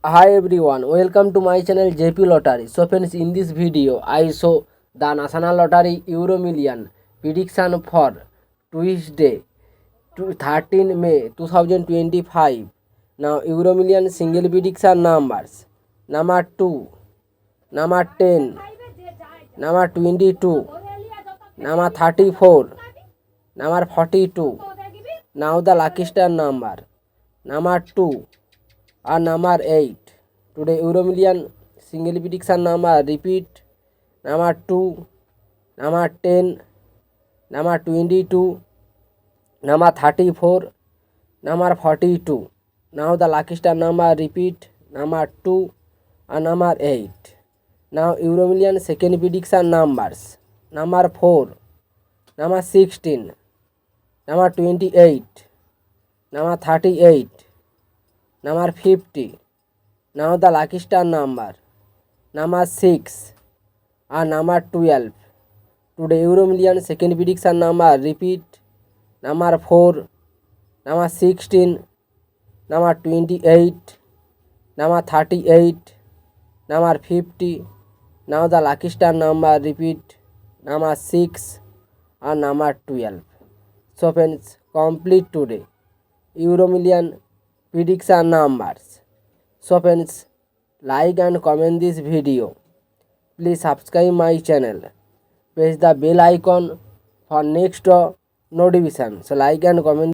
Hi everyone, welcome to my channel JP Lottery. So friends, in this video I show the National Lottery Euro Million prediction for Tuesday 13 May 2025. Now Euro Million single prediction numbers: number 2, number 10, number 22, number 34, number 42. Now the lucky star number 2 and number 8. Today Euro Million single prediction number repeat: number 2, number 10, number 22, number 34, number 42. Now the lucky star number repeat: number 2 and number 8. Now Euro Million second prediction numbers: number 4, number 16, number 28, number 38, number 50. Now the lucky star number 6 and number 12. Today Euro Million second prediction number repeat: number 4, number 16, number 28, number 38, number 50. Now the lucky star number repeat: number 6 and number 12. So friends, complete today Euro Million prediction numbers. So friends, like and comment this video. Please subscribe my channel. Press the bell icon for next notification. So like and comment.